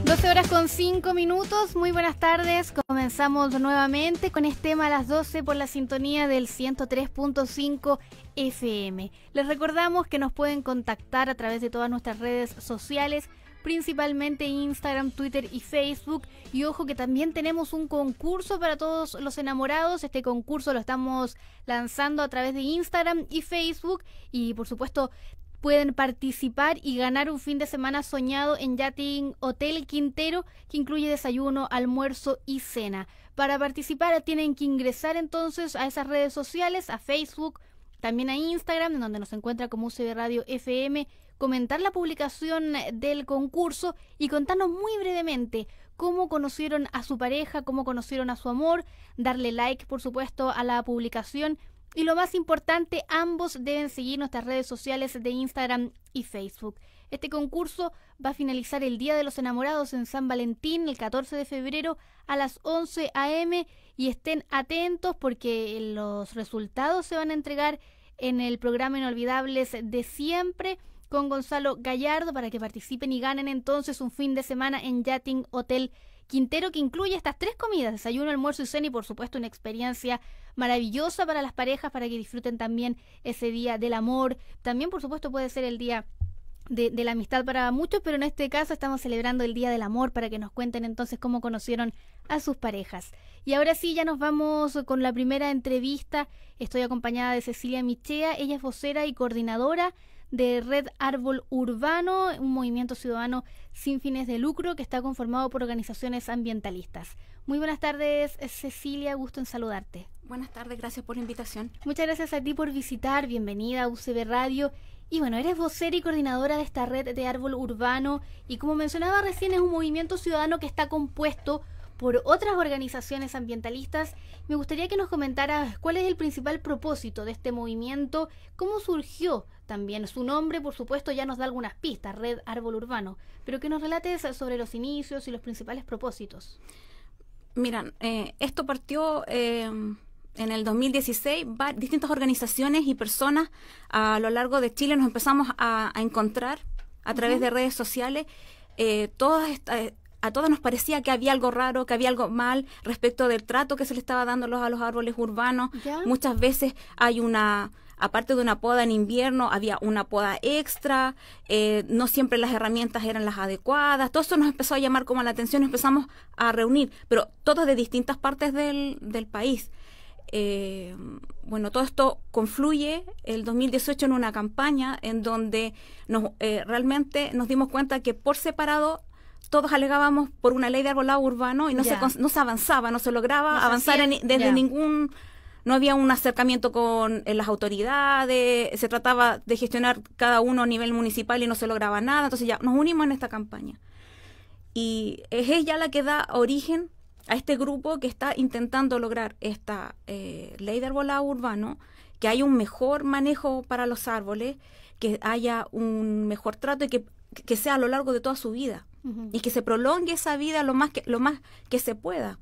12 horas con 5 minutos, muy buenas tardes, comenzamos nuevamente con este tema a las 12 por la sintonía del 103.5 FM. Les recordamos que nos pueden contactar a través de todas nuestras redes sociales, principalmente Instagram, Twitter y Facebook. Y ojo que también tenemos un concurso para todos los enamorados. Este concurso lo estamos lanzando a través de Instagram y Facebook y por supuesto pueden participar y ganar un fin de semana soñado en Yachting Hotel Quintero, que incluye desayuno, almuerzo y cena. Para participar tienen que ingresar entonces a esas redes sociales, a Facebook, también a Instagram, en donde nos encuentra como UCB Radio FM, comentar la publicación del concurso y contarnos muy brevemente cómo conocieron a su pareja, cómo conocieron a su amor, darle like, por supuesto, a la publicación. Y lo más importante, ambos deben seguir nuestras redes sociales de Instagram y Facebook. Este concurso va a finalizar el Día de los Enamorados en San Valentín, el 14 de febrero a las 11 a.m. Y estén atentos porque los resultados se van a entregar en el programa Inolvidables de Siempre con Gonzalo Gallardo para que participen y ganen entonces un fin de semana en Yachting Hotel Quintero, que incluye estas 3 comidas, desayuno, almuerzo y cena, y por supuesto una experiencia maravillosa para las parejas, para que disfruten también ese día del amor. También por supuesto puede ser el día de la amistad para muchos, pero en este caso estamos celebrando el Día del Amor para que nos cuenten entonces cómo conocieron a sus parejas. Y ahora sí, ya nos vamos con la primera entrevista. Estoy acompañada de Cecilia Michea, ella es vocera y coordinadora de Red Árbol Urbano, un movimiento ciudadano sin fines de lucro que está conformado por organizaciones ambientalistas. Muy buenas tardes, Cecilia, gusto en saludarte. Buenas tardes, gracias por la invitación. Muchas gracias a ti por visitar, bienvenida a UCB Radio. Y bueno, eres vocera y coordinadora de esta Red de Árbol Urbano y como mencionaba recién es un movimiento ciudadano que está compuesto por otras organizaciones ambientalistas. Me gustaría que nos comentaras cuál es el principal propósito de este movimiento, cómo surgió también su nombre, por supuesto ya nos da algunas pistas, Red Árbol Urbano, pero que nos relates sobre los inicios y los principales propósitos. Mira, esto partió en el 2016, distintas organizaciones y personas a lo largo de Chile nos empezamos a encontrar a través de redes sociales, a todas nos parecía que había algo raro, que había algo mal respecto del trato que se le estaba dando a los árboles urbanos. ¿Ya? Muchas veces hay aparte de una poda en invierno, había una poda extra, no siempre las herramientas eran las adecuadas. Todo eso nos empezó a llamar como la atención, nos empezamos a reunir, pero todos de distintas partes del país. Bueno, todo esto confluye el 2018 en una campaña en donde realmente nos dimos cuenta que por separado todos alegábamos por una ley de arbolado urbano y no se avanzaba, no se lograba avanzar desde ningún... No había un acercamiento con las autoridades, se trataba de gestionar cada uno a nivel municipal y no se lograba nada. Entonces ya nos unimos en esta campaña. Y es ella la que da origen a este grupo que está intentando lograr esta ley de arbolado urbano, que haya un mejor manejo para los árboles, que haya un mejor trato y que sea a lo largo de toda su vida. Y que se prolongue esa vida lo más que se pueda.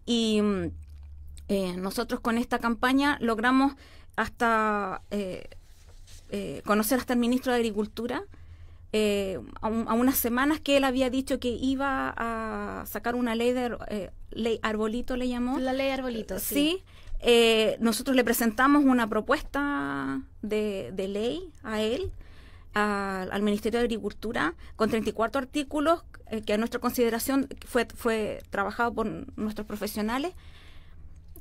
Y nosotros con esta campaña logramos hasta conocer hasta el ministro de Agricultura a unas semanas que él había dicho que iba a sacar una ley ley Arbolito, le llamó. La ley Arbolito, sí. Nosotros le presentamos una propuesta de ley a él, al Ministerio de Agricultura, con 34 artículos que a nuestra consideración fue trabajado por nuestros profesionales,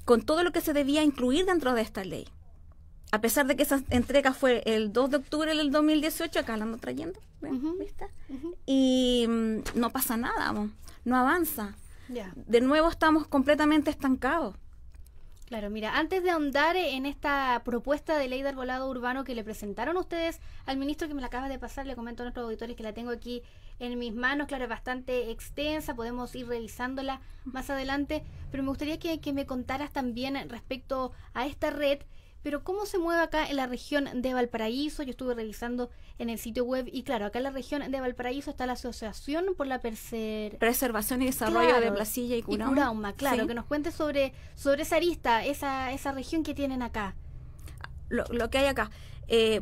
con todo lo que se debía incluir dentro de esta ley. A pesar de que esa entrega fue el 2 de octubre del 2018, acá la ando trayendo, ¿viste? Y no pasa nada, no avanza. De nuevo estamos completamente estancados. Claro, mira, antes de ahondar en esta propuesta de ley de arbolado urbano que le presentaron ustedes al ministro, que me la acabas de pasar, le comento a nuestros auditores que la tengo aquí en mis manos, claro, es bastante extensa, podemos ir revisándola más adelante, pero me gustaría que me contaras también respecto a esta red, pero cómo se mueve acá en la región de Valparaíso. Yo estuve revisando en el sitio web y claro, acá en la región de Valparaíso está la Asociación por la Preservación y Desarrollo de Placilla y Curauma. Claro, ¿sí? Que nos cuentes sobre esa arista, esa región que tienen acá. lo que hay acá.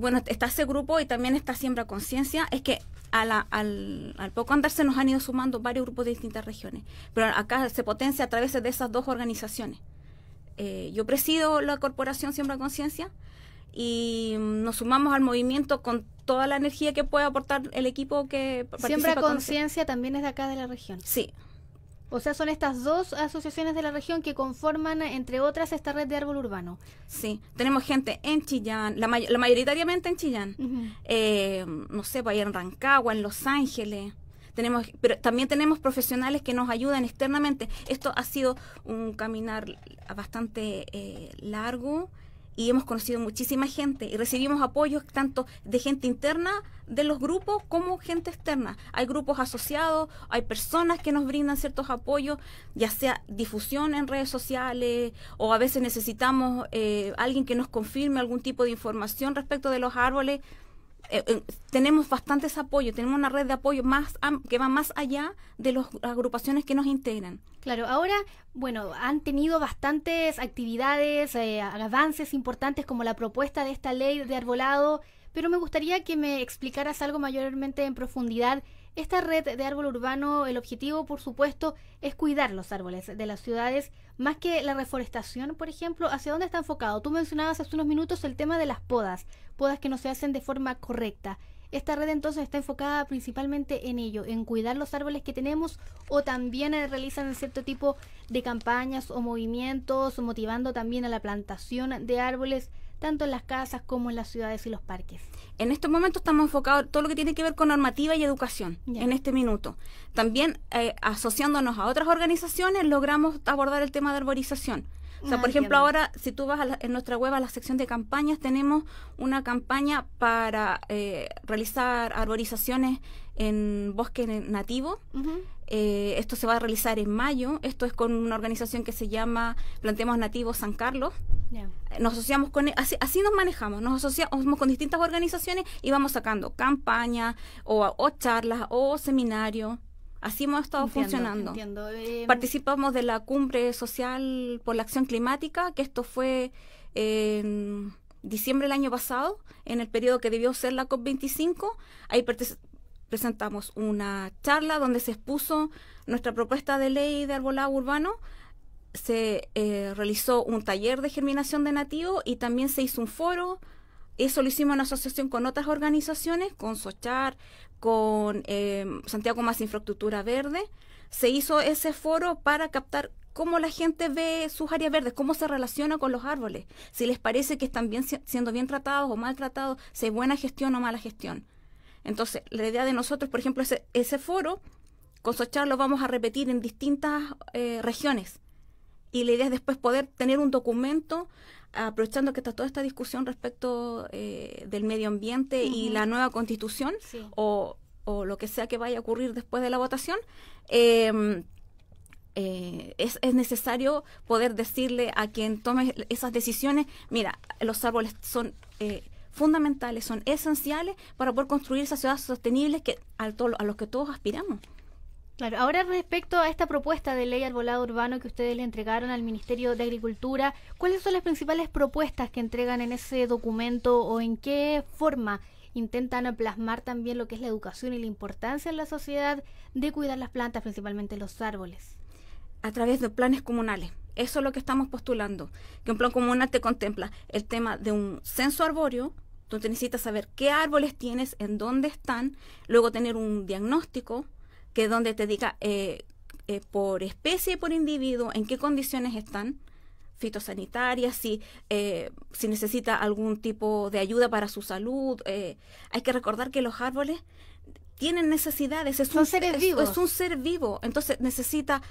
Bueno, está ese grupo y también está Siembra Conciencia. Es que al poco andar se nos han ido sumando varios grupos de distintas regiones. Pero acá se potencia a través de esas dos organizaciones. Yo presido la corporación Siembra Conciencia y nos sumamos al movimiento con toda la energía que puede aportar el equipo que participa. Siembra Conciencia también es de acá de la región. Sí. O sea, son estas dos asociaciones de la región que conforman, entre otras, esta red de árbol urbano. Sí, tenemos gente en Chillán, la mayoritariamente en Chillán, no sé, pues ahí en Rancagua, en Los Ángeles. Pero también tenemos profesionales que nos ayudan externamente. Esto ha sido un caminar bastante largo y hemos conocido muchísima gente y recibimos apoyos tanto de gente interna de los grupos como gente externa. Hay grupos asociados, hay personas que nos brindan ciertos apoyos, ya sea difusión en redes sociales o a veces necesitamos alguien que nos confirme algún tipo de información respecto de los árboles. Tenemos bastantes apoyos, tenemos una red de apoyo que va más allá de las agrupaciones que nos integran. Claro, ahora, bueno, han tenido bastantes actividades, avances importantes como la propuesta de esta ley de arbolado, pero me gustaría que me explicaras algo mayormente en profundidad. Esta red de árbol urbano, el objetivo, por supuesto, es cuidar los árboles de las ciudades, más que la reforestación, por ejemplo. ¿Hacia dónde está enfocado? Tú mencionabas hace unos minutos el tema de las podas que no se hacen de forma correcta. ¿Esta red entonces está enfocada principalmente en ello, en cuidar los árboles que tenemos, o también realizan cierto tipo de campañas o movimientos, motivando también a la plantación de árboles, tanto en las casas como en las ciudades y los parques? En estos momentos estamos enfocados en todo lo que tiene que ver con normativa y educación, en este minuto. También asociándonos a otras organizaciones logramos abordar el tema de arborización. O sea, por ejemplo, ahora, si tú vas en nuestra web a la sección de campañas, tenemos una campaña para realizar arborizaciones en bosque nativo. Esto se va a realizar en mayo. Esto es con una organización que se llama Plantemos Nativos San Carlos. Nos asociamos con así nos manejamos. Nos asociamos con distintas organizaciones y vamos sacando campañas o charlas o seminarios. Así hemos estado funcionando. Participamos de la Cumbre Social por la Acción Climática, que esto fue en diciembre del año pasado, en el periodo que debió ser la COP25. Ahí presentamos una charla donde se expuso nuestra propuesta de ley de arbolado urbano. Se realizó un taller de germinación de nativos y también se hizo un foro. Eso lo hicimos en asociación con otras organizaciones, con Sochar, con Santiago Más Infraestructura Verde. Se hizo ese foro para captar cómo la gente ve sus áreas verdes, cómo se relaciona con los árboles, si les parece que están siendo bien tratados o mal tratados, si hay buena gestión o mala gestión. Entonces, la idea de nosotros, por ejemplo, ese foro, con Sochar lo vamos a repetir en distintas regiones. Y la idea es después poder tener un documento, aprovechando que está toda esta discusión respecto del medio ambiente y la nueva constitución, o lo que sea que vaya a ocurrir después de la votación, es necesario poder decirle a quien tome esas decisiones, mira, los árboles son fundamentales, son esenciales para poder construir esas ciudades sostenibles a los que todos aspiramos. Claro, ahora respecto a esta propuesta de ley arbolado urbano que ustedes le entregaron al Ministerio de Agricultura, ¿cuáles son las principales propuestas que entregan en ese documento o en qué forma intentan plasmar también lo que es la educación y la importancia en la sociedad de cuidar las plantas, principalmente los árboles? A través de planes comunales. Eso es lo que estamos postulando, que un plan comunal te contempla el tema de un censo arbóreo, donde necesitas saber qué árboles tienes, en dónde están, luego tener un diagnóstico, que donde te diga por especie y por individuo en qué condiciones están, fitosanitarias, si necesita algún tipo de ayuda para su salud. Hay que recordar que los árboles tienen necesidades, son seres vivos. Es un ser vivo, entonces necesita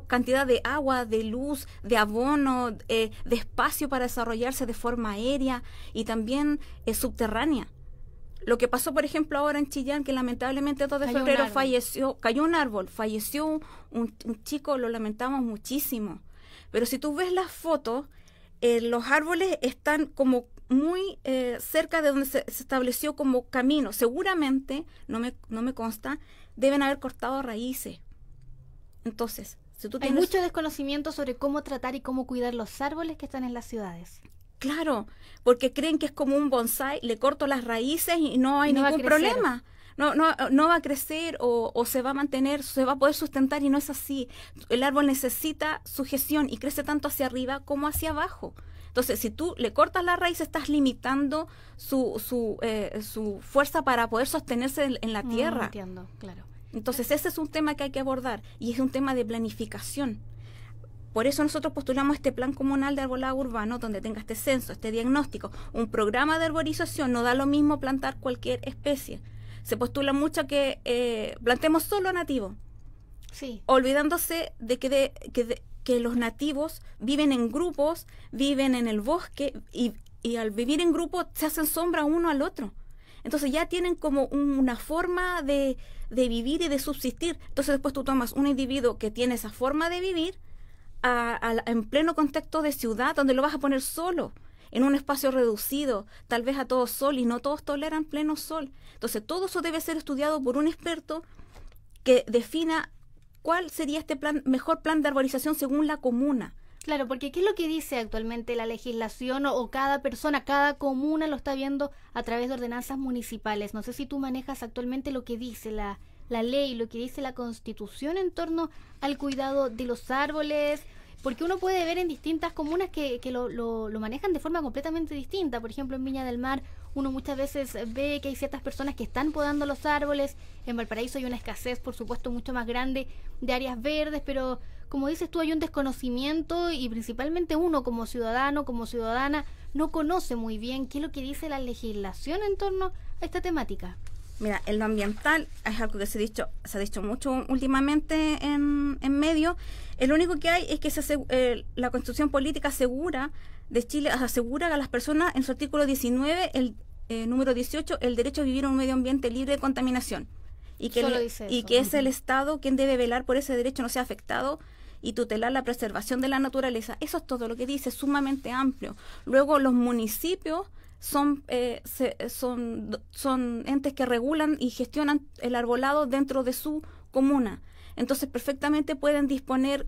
cantidad de agua, de luz, de abono, de espacio para desarrollarse de forma aérea y también subterránea. Lo que pasó, por ejemplo, ahora en Chillán, que lamentablemente el 2 de febrero cayó un árbol, falleció un chico, lo lamentamos muchísimo. Pero si tú ves las fotos, los árboles están como muy cerca de donde se estableció como camino. Seguramente, no me consta, deben haber cortado raíces. Entonces, si tú tienes... Hay mucho desconocimiento sobre cómo tratar y cómo cuidar los árboles que están en las ciudades. Claro, porque creen que es como un bonsái, le corto las raíces y no hay No va a ningún crecer. problema. No va a crecer o se va a mantener, se va a poder sustentar y no es así. El árbol necesita sujeción y crece tanto hacia arriba como hacia abajo. Entonces, si tú le cortas la raíz, estás limitando su fuerza para poder sostenerse en la tierra. Entiendo, claro. Entonces, ese es un tema que hay que abordar y es un tema de planificación. Por eso nosotros postulamos este plan comunal de arbolado urbano donde tenga este censo, este diagnóstico, un programa de arborización. No da lo mismo plantar cualquier especie. Se postula mucho que plantemos solo nativo, Sí. olvidándose de que los nativos viven en grupos, viven en el bosque y al vivir en grupo se hacen sombra uno al otro. Entonces ya tienen como una forma de vivir y de subsistir. Entonces después tú tomas un individuo que tiene esa forma de vivir en pleno contexto de ciudad, donde lo vas a poner solo, en un espacio reducido, tal vez a todo sol, y no todos toleran pleno sol. Entonces todo eso debe ser estudiado por un experto que defina cuál sería este mejor plan de arborización según la comuna. Claro, porque ¿qué es lo que dice actualmente la legislación o cada persona, cada comuna lo está viendo a través de ordenanzas municipales? No sé si tú manejas actualmente lo que dice la ley, lo que dice la Constitución en torno al cuidado de los árboles, porque uno puede ver en distintas comunas que lo manejan de forma completamente distinta. Por ejemplo, en Viña del Mar uno muchas veces ve que hay ciertas personas que están podando los árboles. En Valparaíso hay una escasez, por supuesto, mucho más grande de áreas verdes, pero como dices tú, hay un desconocimiento y principalmente uno como ciudadano, como ciudadana, no conoce muy bien qué es lo que dice la legislación en torno a esta temática. Mira, en lo ambiental es algo que se ha dicho mucho últimamente en medio. Lo único que hay es que la Constitución Política de Chile asegura a las personas en su artículo 19, número 18, el derecho a vivir en un medio ambiente libre de contaminación. Y que es el Estado quien debe velar por ese derecho no sea afectado y tutelar la preservación de la naturaleza. Eso es todo lo que dice, sumamente amplio. Luego los municipios son entes que regulan y gestionan el arbolado dentro de su comuna. Entonces perfectamente pueden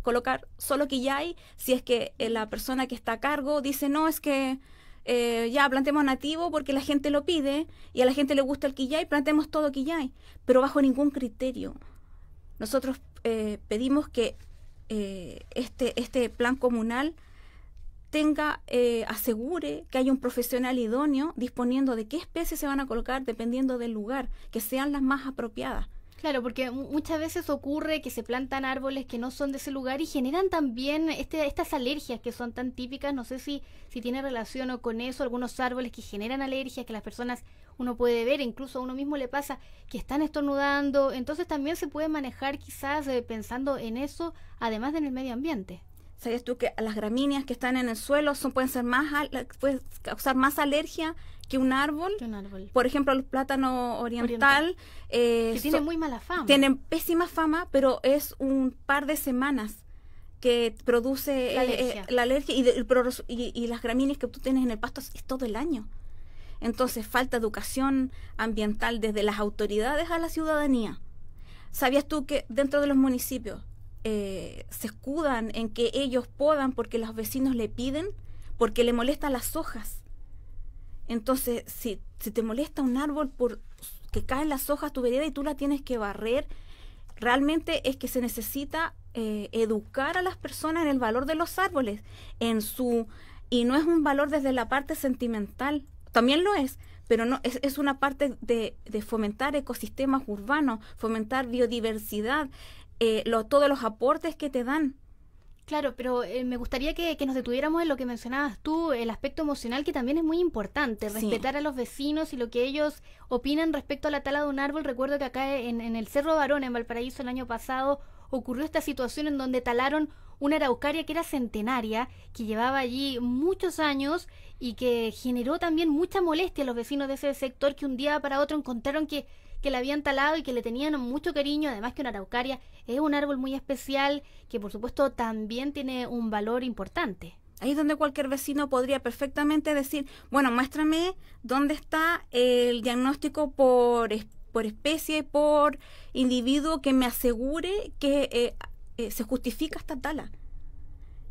colocar solo quillay si es que la persona que está a cargo dice no, es que ya plantemos nativo porque la gente lo pide y a la gente le gusta el quillay, plantemos todo quillay, pero bajo ningún criterio. Nosotros pedimos que este plan comunal asegure que haya un profesional idóneo disponiendo de qué especies se van a colocar dependiendo del lugar, que sean las más apropiadas. Claro, porque muchas veces ocurre que se plantan árboles que no son de ese lugar y generan también estas alergias que son tan típicas. No sé si tiene relación o con eso, algunos árboles que generan alergias que las personas uno puede ver, incluso a uno mismo le pasa que están estornudando. Entonces también se puede manejar quizás pensando en eso, además de en el medio ambiente. ¿Sabías tú que las gramíneas que están en el suelo pueden causar más alergia que un árbol? Por ejemplo, el plátano oriental. Que tiene muy mala fama. Tienen pésima fama, pero es un par de semanas que produce la alergia y las gramíneas que tú tienes en el pasto es todo el año. Entonces falta educación ambiental desde las autoridades a la ciudadanía. ¿Sabías tú que dentro de los municipios se escudan en que ellos podan porque los vecinos le piden, porque le molestan las hojas? Entonces, si te molesta un árbol que caen las hojas a tu vereda y tú la tienes que barrer, realmente es que se necesita educar a las personas en el valor de los árboles, y no es un valor desde la parte sentimental, también lo es, pero no es una parte de fomentar ecosistemas urbanos, fomentar biodiversidad, todos los aportes que te dan. Claro, pero me gustaría que nos detuviéramos en lo que mencionabas tú, el aspecto emocional, que también es muy importante, respetar a los vecinos y lo que ellos opinan respecto a la tala de un árbol. Recuerdo que acá en el Cerro Barón, en Valparaíso, el año pasado, ocurrió esta situación en donde talaron una araucaria que era centenaria, que llevaba allí muchos años y que generó también mucha molestia a los vecinos de ese sector, que un día para otro encontraron que la habían talado y que le tenían mucho cariño. Además que una araucaria es un árbol muy especial que por supuesto también tiene un valor importante. Ahí es donde cualquier vecino podría perfectamente decir, bueno, muéstrame dónde está el diagnóstico por especie, por individuo que me asegure que se justifica esta tala.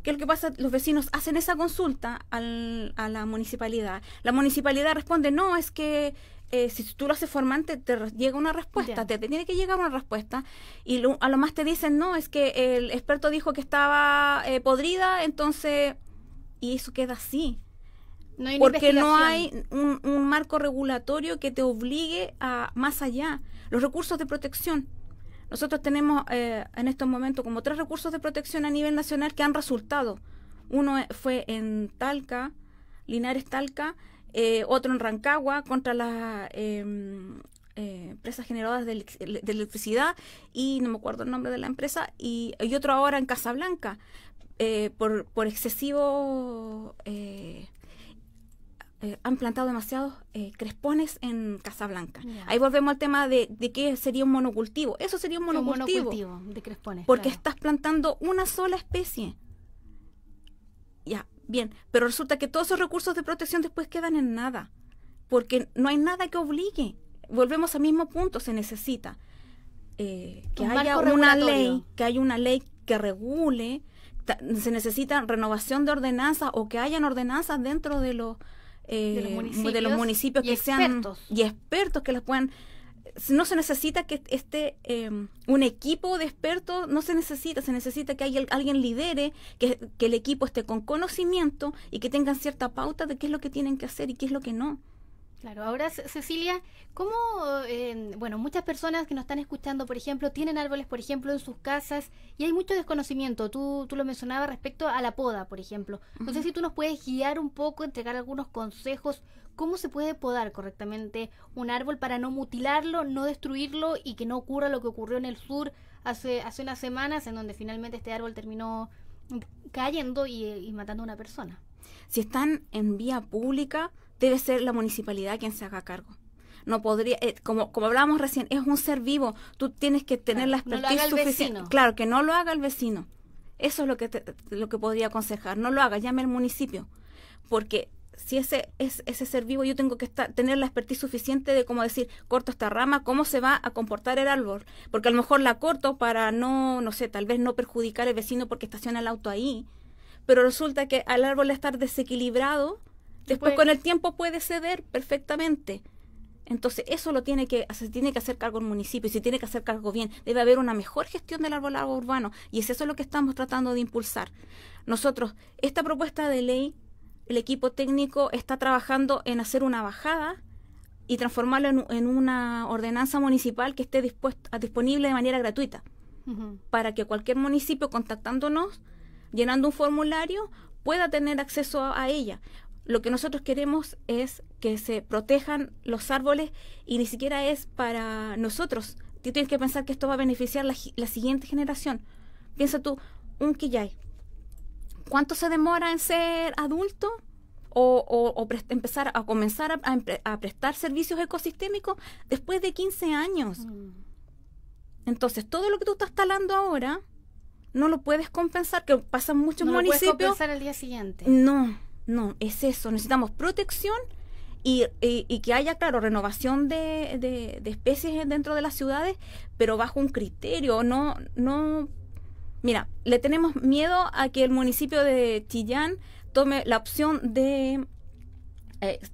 ¿Qué es lo que pasa? Los vecinos hacen esa consulta a la municipalidad. La municipalidad responde, no, es que si tú lo haces formante, te llega una respuesta, te tiene que llegar una respuesta. Y a lo más te dicen, no, es que el experto dijo que estaba podrida, entonces, y eso queda así. No hay porque no hay un marco regulatorio que te obligue a más allá. Los recursos de protección. Nosotros tenemos en estos momentos como 3 recursos de protección a nivel nacional que han resultado. Uno fue en Talca, Linares Talca, otro en Rancagua contra las empresas generadoras de electricidad, y no me acuerdo el nombre de la empresa, y otro ahora en Casablanca, por excesivo... han plantado demasiados crespones en Casablanca. Ahí volvemos al tema de qué sería un monocultivo. Eso sería un monocultivo de crespones. Porque estás plantando una sola especie. Ya, bien. Pero resulta que todos esos recursos de protección después quedan en nada. Porque no hay nada que obligue. Volvemos al mismo punto. Se necesita que haya una ley, que regule. Se necesita renovación de ordenanzas, o que hayan ordenanzas dentro de los municipios que sean y expertos que las puedan. No se necesita que esté un equipo de expertos, no se necesita que alguien lidere, que el equipo esté con conocimiento y que tengan cierta pauta de qué es lo que tienen que hacer y qué es lo que no. Claro, ahora Cecilia, ¿cómo, muchas personas que nos están escuchando, por ejemplo, tienen árboles, por ejemplo, en sus casas, y hay mucho desconocimiento? Tú lo mencionabas respecto a la poda, por ejemplo. No sé si tú nos puedes guiar un poco, entregar algunos consejos, cómo se puede podar correctamente un árbol para no mutilarlo, no destruirlo, y que no ocurra lo que ocurrió en el sur hace unas semanas, en donde finalmente este árbol terminó cayendo y matando a una persona. Si están en vía pública, debe ser la municipalidad quien se haga cargo. No podría, como hablábamos recién, es un ser vivo. Tú tienes que tener la expertise suficiente. Claro, que no lo haga el vecino. Eso es lo que podría aconsejar. No lo haga, llame al municipio. Porque si ese ser vivo, yo tengo que tener la expertise suficiente de cómo decir, corto esta rama, cómo se va a comportar el árbol. Porque a lo mejor la corto para no sé, tal vez no perjudicar al vecino porque estaciona el auto ahí. Pero resulta que al árbol estar desequilibrado, después con el tiempo puede ceder perfectamente. Entonces eso se tiene que hacer cargo el municipio, y se tiene que hacer cargo bien. Debe haber una mejor gestión del arbolado urbano, y es eso lo que estamos tratando de impulsar. Nosotros, esta propuesta de ley, el equipo técnico está trabajando en hacer una bajada y transformarlo en una ordenanza municipal que esté disponible de manera gratuita, para que cualquier municipio, contactándonos, llenando un formulario, pueda tener acceso a ella. Lo que nosotros queremos es que se protejan los árboles, y ni siquiera es para nosotros. Tú tienes que pensar que esto va a beneficiar la siguiente generación. Piensa tú, un quillay, ¿cuánto se demora en ser adulto? O empezar a comenzar a prestar servicios ecosistémicos después de 15 años. Entonces, todo lo que tú estás talando ahora no lo puedes compensar, que pasan muchos municipios. No lo puedes compensar al día siguiente. No, es eso. Necesitamos protección y que haya, claro, renovación de especies dentro de las ciudades, pero bajo un criterio. No. Mira, le tenemos miedo a que el municipio de Chillán tome la opción de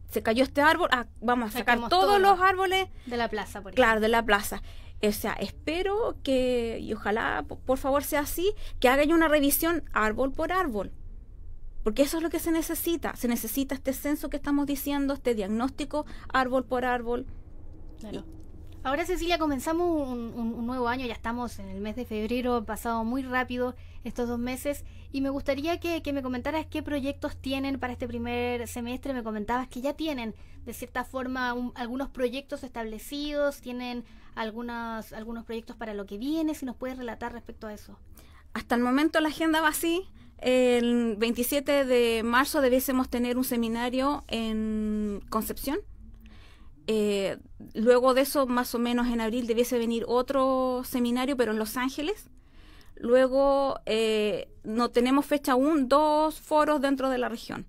se cayó este árbol, vamos a sacar todos los árboles de la plaza, por ejemplo. Claro, de la plaza. O sea, espero que, y ojalá por favor sea así, que haga una revisión árbol por árbol. Porque eso es lo que se necesita. Se necesita este censo que estamos diciendo, este diagnóstico árbol por árbol. Claro. Ahora, Cecilia, comenzamos un nuevo año, ya estamos en el mes de febrero, han pasado muy rápido estos 2 meses, y me gustaría que me comentaras qué proyectos tienen para este primer semestre. Me comentabas que ya tienen, de cierta forma, algunos proyectos establecidos, tienen algunos proyectos para lo que viene. Si nos puedes relatar respecto a eso. Hasta el momento la agenda va así. El 27 de marzo debiésemos tener un seminario en Concepción. Luego de eso, más o menos en abril, debiese venir otro seminario, pero en Los Ángeles. Luego, no tenemos fecha aún, 2 foros dentro de la región,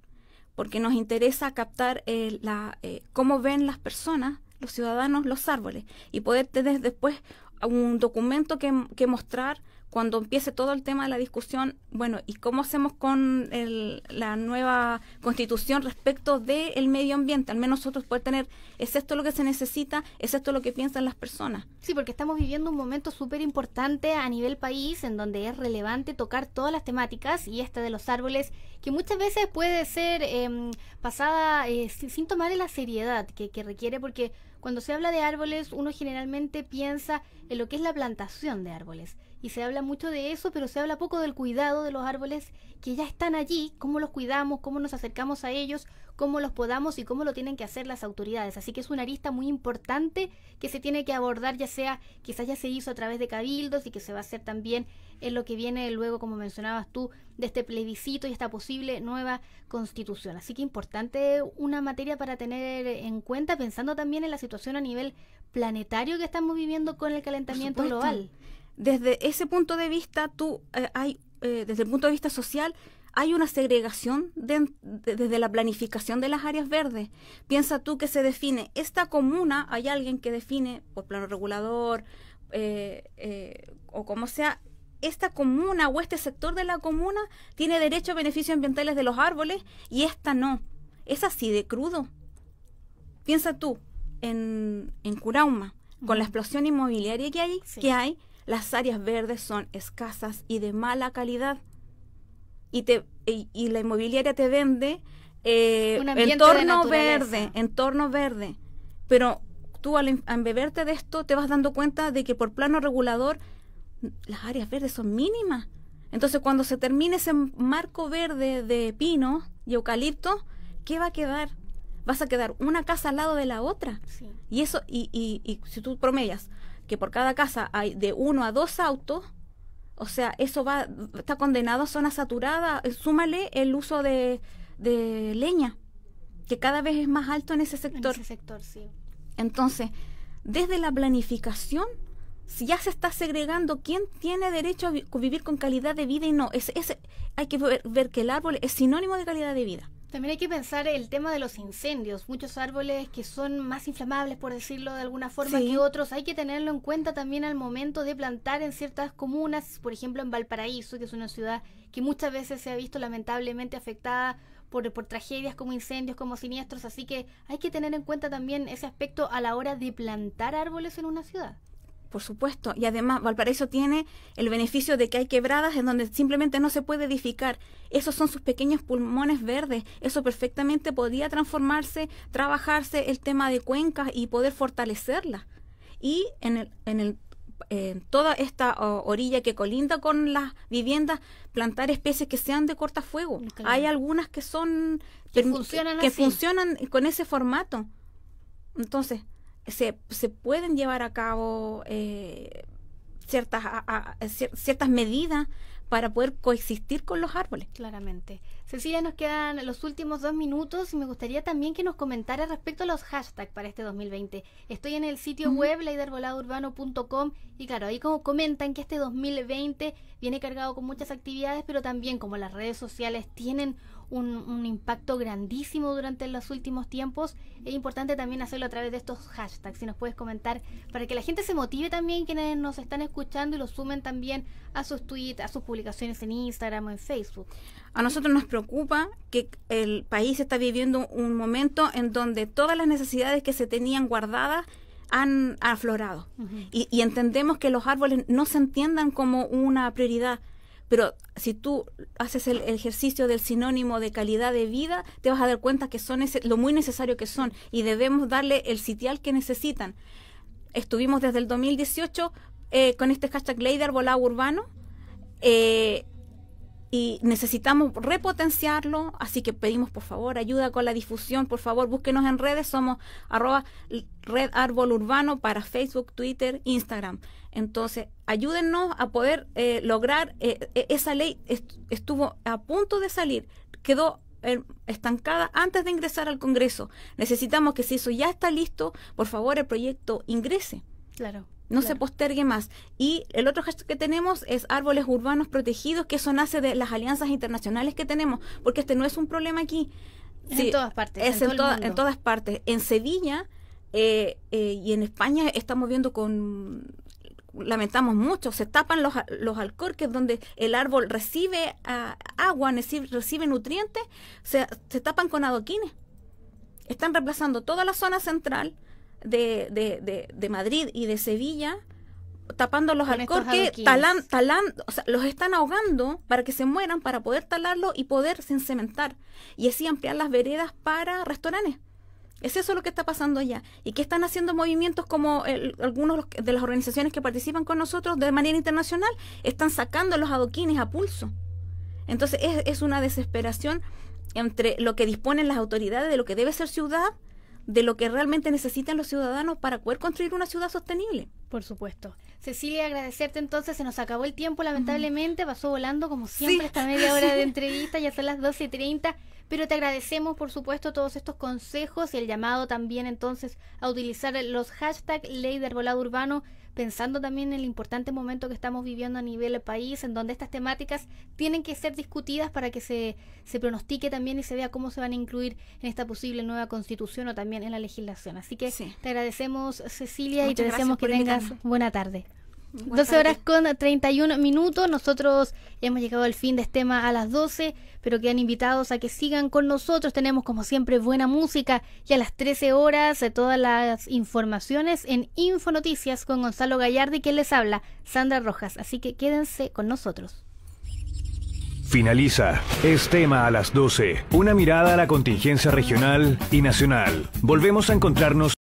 porque nos interesa captar cómo ven las personas, los ciudadanos, los árboles, y poder después un documento que mostrar cuando empiece todo el tema de la discusión, bueno, ¿y cómo hacemos con la nueva constitución respecto del medio ambiente? Al menos nosotros poder tener, ¿es esto lo que se necesita? ¿Es esto lo que piensan las personas? Sí, porque estamos viviendo un momento súper importante a nivel país en donde es relevante tocar todas las temáticas, y esta de los árboles, que muchas veces puede ser pasada sin tomarle la seriedad que requiere, porque cuando se habla de árboles uno generalmente piensa en lo que es la plantación de árboles. Y se habla mucho de eso, pero se habla poco del cuidado de los árboles que ya están allí, cómo los cuidamos, cómo nos acercamos a ellos, cómo los podamos y cómo lo tienen que hacer las autoridades. Así que es una arista muy importante que se tiene que abordar, ya sea, quizás ya se hizo a través de cabildos y que se va a hacer también en lo que viene luego, como mencionabas tú, de este plebiscito y esta posible nueva constitución. Así que importante una materia para tener en cuenta, pensando también en la situación a nivel planetario que estamos viviendo con el calentamiento global. Desde ese punto de vista, desde el punto de vista social, hay una segregación desde la planificación de las áreas verdes. Piensa tú que se define esta comuna, hay alguien que define por plano regulador o como sea, esta comuna o este sector de la comuna tiene derecho a beneficios ambientales de los árboles y esta no. Es así de crudo. Piensa tú en Curauma, con la explosión inmobiliaria que hay, las áreas verdes son escasas y de mala calidad. Y la inmobiliaria te vende entorno verde. Pero tú al embeberte de esto te vas dando cuenta de que por plano regulador las áreas verdes son mínimas. Entonces cuando se termine ese marco verde de pino y eucalipto, ¿qué va a quedar? Vas a quedar una casa al lado de la otra. Sí. Y eso, y si tú promedias que por cada casa hay de 1 a 2 autos, o sea, eso está condenado a zona saturada. Súmale el uso de leña, que cada vez es más alto en ese sector. En ese sector, sí. Entonces, desde la planificación, si ya se está segregando quién tiene derecho a vivir con calidad de vida y no, hay que ver que el árbol es sinónimo de calidad de vida. También hay que pensar el tema de los incendios. Muchos árboles que son más inflamables, por decirlo de alguna forma, que otros. Hay que tenerlo en cuenta también al momento de plantar en ciertas comunas. Por ejemplo, en Valparaíso, que es una ciudad que muchas veces se ha visto lamentablemente afectada por tragedias como incendios, como siniestros. Así que hay que tener en cuenta también ese aspecto a la hora de plantar árboles en una ciudad. Por supuesto, y además Valparaíso tiene el beneficio de que hay quebradas en donde simplemente no se puede edificar. Esos son sus pequeños pulmones verdes. Eso perfectamente podría transformarse, trabajarse el tema de cuencas y poder fortalecerlas. Y en toda esta orilla que colinda con las viviendas, plantar especies que sean de cortafuego. Claro. Hay algunas que son que funcionan con ese formato. Entonces, se pueden llevar a cabo ciertas medidas para poder coexistir con los árboles. Claramente. Cecilia, nos quedan los últimos 2 minutos y me gustaría también que nos comentara respecto a los hashtags para este 2020. Estoy en el sitio web leidearboladourbano.com y claro, ahí como comentan que este 2020 viene cargado con muchas actividades, pero también como las redes sociales tienen un impacto grandísimo durante los últimos tiempos, es importante también hacerlo a través de estos hashtags. Si nos puedes comentar para que la gente se motive también, quienes nos están escuchando, y lo sumen también a sus tweets, a sus publicaciones en Instagram o en Facebook. A nosotros nos preocupa que el país está viviendo un momento en donde todas las necesidades que se tenían guardadas han aflorado. Y entendemos que los árboles no se entiendan como una prioridad. Pero si tú haces el ejercicio del sinónimo de calidad de vida, te vas a dar cuenta que son lo muy necesario que son y debemos darle el sitial que necesitan. Estuvimos desde el 2018 con este hashtag Ley de Arbolado Urbano y necesitamos repotenciarlo, así que pedimos por favor ayuda con la difusión. Por favor, búsquenos en redes, somos @Red Árbol Urbano para Facebook, Twitter, Instagram. Entonces, ayúdennos a poder lograr esa ley. Estuvo a punto de salir, quedó estancada antes de ingresar al Congreso. Necesitamos que si eso ya está listo, por favor el proyecto ingrese. Claro. No se postergue más. Y el otro hashtag que tenemos es árboles urbanos protegidos, que eso nace de las alianzas internacionales que tenemos, porque este no es un problema aquí. En todas partes. Es en todas partes. En Sevilla y en España estamos viendo con lamentamos mucho, se tapan los alcorques donde el árbol recibe agua, recibe nutrientes, se tapan con adoquines. Están reemplazando toda la zona central de Madrid y de Sevilla, tapando los alcorques, o sea, los están ahogando para que se mueran, para poder talarlos y poder cementar, y así ampliar las veredas para restaurantes. Es eso lo que está pasando allá. Y que están haciendo movimientos como algunos de las organizaciones que participan con nosotros de manera internacional, están sacando los adoquines a pulso. Entonces es una desesperación entre lo que disponen las autoridades de lo que debe ser ciudad, de lo que realmente necesitan los ciudadanos para poder construir una ciudad sostenible. Por supuesto. Cecilia, agradecerte entonces, se nos acabó el tiempo, lamentablemente, pasó volando como siempre esta media hora de entrevista, ya son las 12:30, pero te agradecemos, por supuesto, todos estos consejos y el llamado también entonces a utilizar los hashtags Ley de Arbolado Urbano, pensando también en el importante momento que estamos viviendo a nivel país, en donde estas temáticas tienen que ser discutidas para que se pronostique también y se vea cómo se van a incluir en esta posible nueva constitución o también en la legislación. Así que te agradecemos, Cecilia, y te deseamos que tengas buena tarde. 12 horas con 31 minutos. Nosotros hemos llegado al fin de este tema a las 12, pero quedan invitados a que sigan con nosotros. Tenemos como siempre buena música y a las 13 horas todas las informaciones en Infonoticias con Gonzalo Gallardi, quien les habla, Sandra Rojas. Así que quédense con nosotros. Finaliza Es Tema a las 12. Una mirada a la contingencia regional y nacional. Volvemos a encontrarnos